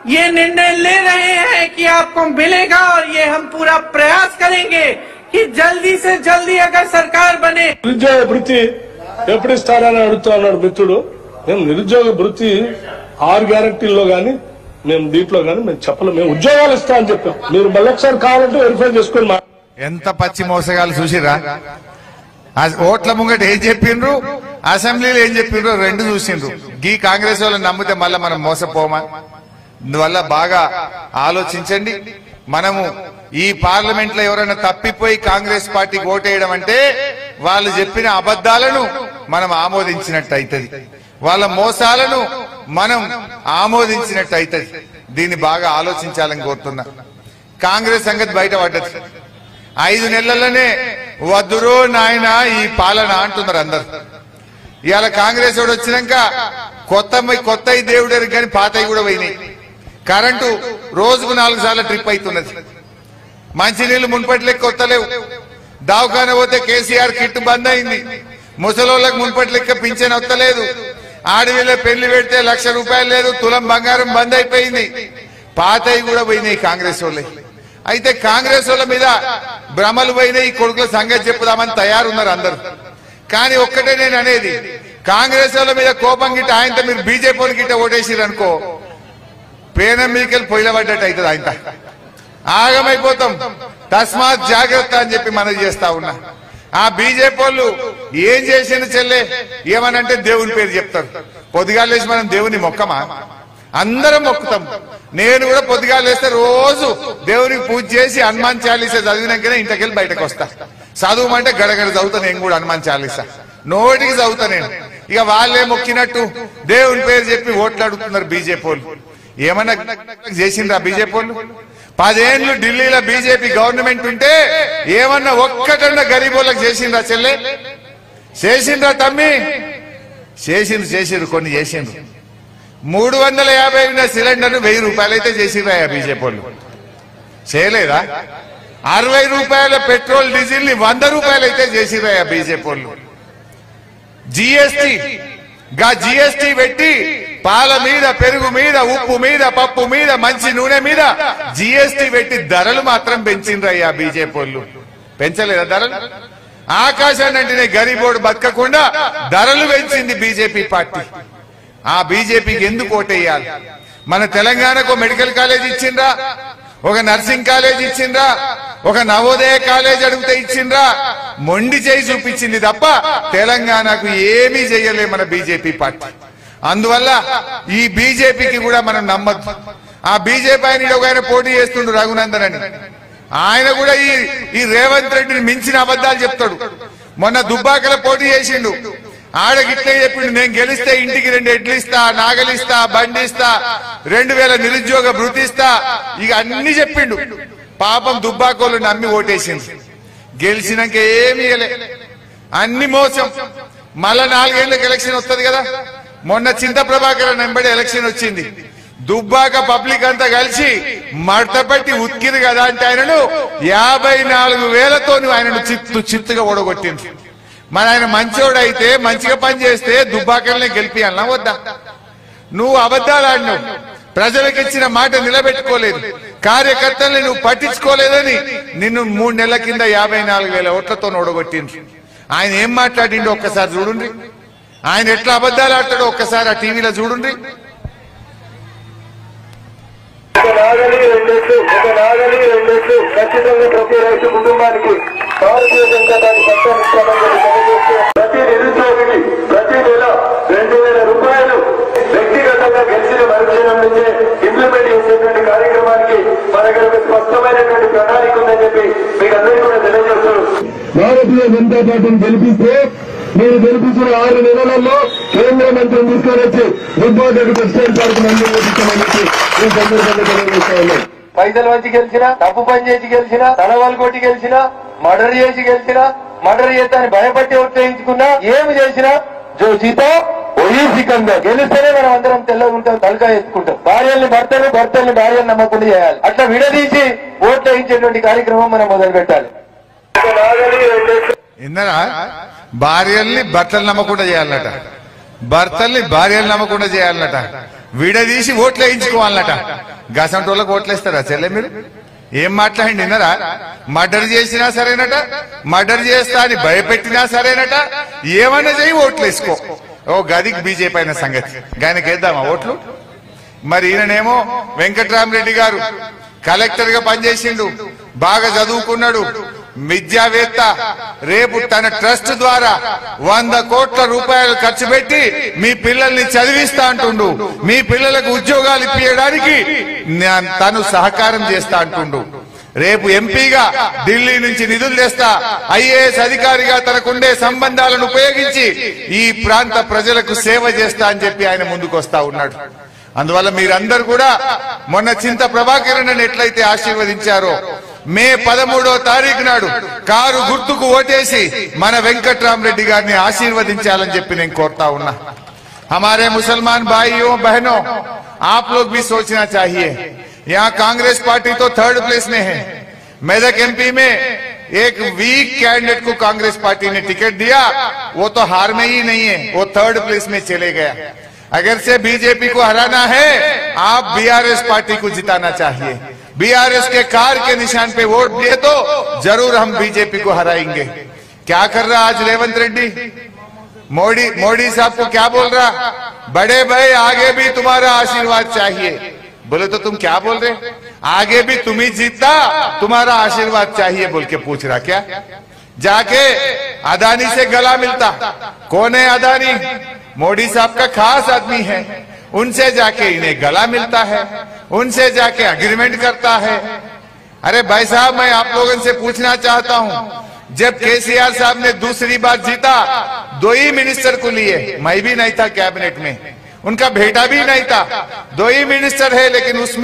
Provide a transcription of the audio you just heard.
ये निर्णय ले रहे हैं कि आपको मिलेगा और ये हम पूरा प्रयास करेंगे कि जल्दी से जल्दी अगर सरकार बने। నిరుద్యోగ భృతి ఎప్పుడు ఇస్తారని అడుగుతా ఉన్నాడు మిత్రుడు. మేము నిరుద్యోగ భృతి 6 గ్యారెంటీల్లో గానీ మేము దీంట్లో గానీ మేము చెప్పలేము. మేము ఉద్యోగాలు ఇస్తా అని చెప్పాం. మీరు మళ్ళొకసారి కావాలంటే వెరిఫై చేసుకుని ఎంత పచ్చి మోసగాలు చూసిరా. ఓట్ల ముంగట ఏం చెప్పిండ్రు, అసెంబ్లీలో ఏం చెప్పిండ్రు రెండు చూసిండ్రు. గీ కాంగ్రెస్ వాళ్ళని నమ్మితే మళ్ళా మనం మోసపోమా? అందువల్ల బాగా ఆలోచించండి. మనము ఈ పార్లమెంట్ లో ఎవరైనా తప్పిపోయి కాంగ్రెస్ పార్టీకి ఓటేయడం అంటే వాళ్ళు చెప్పిన అబద్దాలను మనం ఆమోదించినట్టు అవుతుంది, వాళ్ళ మోసాలను మనం ఆమోదించినట్టు అవుతుంది. దీన్ని బాగా ఆలోచించాలని కోరుతున్నా. కాంగ్రెస్ సంగతి బయటపడ్డది. 5 నెలల్లోనే వద్దురో నాయన ఈ పాలన అంటున్నారు అందరు. ఇవాళ కాంగ్రెస్ వాడు వచ్చినాక కొత్త దేవుడు కానీ పాతవి కూడా పోయినాయి. కరెంటు రోజుకు 4 సార్లు ట్రిప్ అవుతున్నది. మంచినీళ్లు మున్పటి లెక్క కొత్తలేవు. దవాఖాన పోతే కేసీఆర్ కిట్ బంద్ అయింది. ముసలోళ్ళకి మున్పటి లెక్క పింఛన్ వస్తలేదు. ఆడవిళ్ళ పెళ్లి పెడితే 1,00,000 రూపాయలు లేదు. తులం బంగారం బంద్ అయిపోయింది. పాతవి కూడా పోయినాయి కాంగ్రెస్ వాళ్ళే. అయితే కాంగ్రెస్ వాళ్ళ మీద భ్రమలు పోయినాయి. కొడుకుల సంగతి చెప్పుదామని తయారున్నారు అందరు. కానీ ఒక్కటే నేను అనేది, కాంగ్రెస్ వాళ్ళ మీద కోపం గిట్ట ఆయనతో మీరు బీజేపీ గిట్ట ఓటేసిరు అనుకో, పేనం మీకెళ్ళి పొయ్యిల పడ్డట్టు అవుతుంది. ఆయన ఆగమైపోతాం. తస్మాత్ జాగ్రత్త అని చెప్పి మనవి చేస్తా ఉన్నా. ఆ బీజేపీ వాళ్ళు ఏం చేసింది చెల్లె ఏమనంటే దేవుని పేరు చెప్తారు. పొద్దుగాలేసి మనం దేవుని మొక్కమా? అందరం మొక్కుతాం. నేను కూడా పొద్దుగాలేస్తే రోజు దేవునికి పూజ చేసి హనుమాన్ చాలీసా చదివినాకనే ఇంటికెళ్ళి బయటకు వస్తా. చదువుమంటే గడగడ చదువుతా. నేను కూడా హనుమాన్ చాలీసా నోటికి చదువుతా నేను. ఇక వాళ్ళే మొక్కినట్టు దేవుని పేరు చెప్పి ఓట్లు అడుగుతున్నారు బీజేపీ వాళ్ళు. ఏమన్నా చేసిండ్రా బీజేపీ వాళ్ళు? 10 ఏళ్లు ఢిల్లీలో బీజేపీ గవర్నమెంట్ ఉంటే ఏమన్నా ఒక్కటన్నా గరీబోళ్ళకి చేసిండ్రా చెల్లె? చేసిండ్రా తమ్మి? చేసిండ్రు కొన్ని చేసిండ్రు. 350 సిలిండర్ 1000 రూపాయలు అయితే చేసిండ్రా బీజేపీ వాళ్ళు? చేయలేదా? 60 రూపాయల పెట్రోల్ డీజిల్ ని 100 రూపాయలు అయితే చేసిండ్రా బీజేపీ వాళ్ళు? జిఎస్టీ పెట్టి పాల మీద, పెరుగు మీద, ఉప్పు మీద, పప్పు మీద, మంచి నూనె మీద జిఎస్టీ పెట్టి ధరలు మాత్రం పెంచిండ్రయ్యా బీజేపీ వాళ్ళు. పెంచలేదా ధరలు? ఆకాశాన్ని అంటే గరీబోడు బతకకుండా ధరలు పెంచింది బీజేపీ పార్టీ. ఆ బీజేపీకి ఎందుకు ఓటేయాలి? మన తెలంగాణకు మెడికల్ కాలేజ్ ఇచ్చిండ్రా, ఒక నర్సింగ్ కాలేజ్ ఇచ్చిండ్రా, ఒక నవోదయ కాలేజ్ అడిగితే ఇచ్చిండ్రా? మొండి చేయి చూపించింది తప్ప తెలంగాణకు ఏమీ చేయలే మన బీజేపీ పార్టీ. అందువల్ల ఈ బీజేపీకి కూడా మనం నమ్మద్దు. ఆ బీజేపీ ఆయన పోటీ చేస్తుండు రఘునందన్ అని. ఆయన కూడా ఈ రేవంత్ రెడ్డిని మించిన అబద్దాలు చెప్తాడు. మొన్న దుబ్బాకల పోటీ చేసిండు. ఆడగిట్లే చెప్పిండు, నేను గెలిస్తే ఇంటికి 2 ఎడ్లు ఇస్తా, నాగలిస్తా, బండి ఇస్తా, 2000 నిరుద్యోగ భృతి ఇస్తా, ఇక అన్ని చెప్పిండు. పాపం దుబ్బాకోళ్ళు నమ్మి ఓటేసింది. గెలిచినాక ఏమి ఇయ్యలే, అన్ని మోసం. మళ్ళా 4 ఏళ్ళకి ఎలక్షన్ వస్తుంది కదా. మొన్న చింత ప్రభాకర్ వెంబడి ఎలక్షన్ వచ్చింది. దుబ్బాక పబ్లిక్ అంతా కలిసి మడతపట్టి ఉతికిరు కదా అంటే ఆయనను 54,000తో ఆయనను చిత్తుగా ఓడగొట్టింది. మరి ఆయన మంచోడు అయితే మంచిగా పని చేస్తే దుబ్బాకల్నే గెలిపియాలనా వద్దా? నువ్వు అబద్దాలు ఆడినావు, ప్రజలకు ఇచ్చిన మాట నిలబెట్టుకోలేదు, కార్యకర్తల్ని నువ్వు పట్టించుకోలేదని నిన్ను 3 నెలల కింద 54,000 ఓట్లతో ఓడగొట్టిండ్రు. ఆయన ఏం మాట్లాడిండో ఒక్కసారి చూడండి. ఆయన ఎట్లా అబద్దాలు ఆడతాడో ఒక్కసారి ఆ టీవీలో చూడండి. ఖచ్చితంగా ప్రతి రైతు కుటుంబానికి భారతీయ జనతా పార్టీ ప్రతి నిరుద్యోగికి ప్రతి నెల 2,000 రూపాయలు వ్యక్తిగతంగా గెలిచిన మరుక్షణం నుంచే ఇంప్లిమెంట్ చేసేటువంటి కార్యక్రమానికి మన దగ్గర ఒక స్పష్టమైనటువంటి ప్రణాళిక ఉందని చెప్పి మీకు అందరికీ కూడా తెలియజేస్తున్నారు. భారతీయ జనతా పార్టీని గెలిపిస్తే మీరు గెలిపించిన 6 నెలలలో కేంద్ర మంత్రిని తీసుకొని వచ్చి దుబ్బాకకు టెక్స్టైల్ పార్క్ మంజూరు చెప్పి ఈ సందర్భంగా తెలియజేస్తా ఉన్నాయి. పైసలు వచ్చి గెలిచినా, డబ్బు పని చేసి గెలిచినా, తలవాళ్ళు కొట్టి గెలిచినా, మర్డర్ చేసి గెలిచినా, మర్డర్ చేస్తాన్ని భయపట్టి ఉత్తేజించుకున్నా, ఏమి చేసినా జో జీతో ఒయీ సికందర్. గెలిస్తేనే మనం అందరం తెల్లగా ఉంటాం, తలకాయ ఎత్తుకుంటాం. భార్యల్ని భర్తల్ని భార్యలు నమ్మకుండా చేయాలి. అట్లా విడదీసి ఓట్లు వేయించేటువంటి కార్యక్రమం మనం మొదలు పెట్టాలి. ఇందరా భార్యల్ని భర్తలు నమ్మకుండా చేయాలన్నట, భర్తల్ని భార్యలు నమ్మకుండా చేయాలన్నట. విడదీసి ఓట్లు వేయించుకోవాలట. గసంటోళ్ళకి ఓట్లేస్తారా చెల్లె మీరు? ఏం మాట్లాడండి విన్నారా? మర్డర్ చేసినా సరేనట, మర్డర్ చేస్తా అని భయపెట్టినా సరేనట, ఏమన్నా చేయి ఓట్లు వేసుకో. ఓ గదికి బీజేపీ అయిన సంగతి ఆయనకి వేద్దామా ఓట్లు? మరి ఈయననేమో వెంకట్రామరెడ్డి గారు కలెక్టర్ గా పనిచేసిండు, బాగా చదువుకున్నాడు, విద్యావేత్త. రేపు తన ట్రస్ట్ ద్వారా 100 కోట్ల రూపాయలు ఖర్చు పెట్టి మీ పిల్లల్ని చదివిస్తా అంటుండు, మీ పిల్లలకు ఉద్యోగాలు ఇప్పించడానికి తను సహకారం చేస్తా అంటుండు. రేపు ఎంపీగా ఢిల్లీ నుంచి నిధులు తెస్తా, ఐఏఎస్ అధికారిగా తనకుండే సంబంధాలను ఉపయోగించి ఈ ప్రాంత ప్రజలకు సేవ చేస్తా అని చెప్పి ఆయన ముందుకు వస్తా ఉన్నాడు. అందువల్ల మీరందరూ కూడా మొన్న చింత ప్రభాకరన్ ఎట్లయితే ఆశీర్వదించారో, మే 13వ తారీఖు నాడు కారు గుర్తుకు ఓటేసి మన వెంకట్రామరెడ్డి గారిని ఆశీర్వదించాలని చెప్పి నేను కోరుతా ఉన్నా. हमारे मुसलमान भाइयों बहनों, आप लोग भी सोचना चाहिए. यहाँ कांग्रेस पार्टी तो 3rd प्लेस में है. मेदक एमपी में एक वीक कैंडिडेट को कांग्रेस पार्टी ने टिकट दिया, वो तो हार में ही नहीं है, वो 3rd प्लेस में चले गया. अगर से बीजेपी को हराना है, आप बीआरएस पार्टी को जिताना चाहिए. बीआरएस के कार के निशान पे वोट दिए तो जरूर हम बीजेपी को हराएंगे. क्या कर रहा आज रेवंत रेड्डी? मोदी साहब को क्या बोल रहा? बड़े भाई आगे भी तुम्हारा आशीर्वाद चाहिए. बोले तो तुम क्या बोल रहे? आगे भी तुम ही जीतता, तुम्हारा आशीर्वाद चाहिए बोल के पूछ रहा. क्या जाके अदानी से गला मिलता? कौन है अदानी? मोदी साहब का खास आदमी है. उनसे जाके इन्हें गला मिलता है, उनसे जाके अग्रीमेंट करता है. अरे भाई साहब, मैं आप लोगों से पूछना चाहता हूं, जब केसीआर साहब ने दूसरी बार जीता 2 ही मिनिस्टर को लिए, मैं भी नहीं था कैबिनेट में, उनका बेटा भी नहीं था, 2 ही मिनिस्टर है, लेकिन उसमें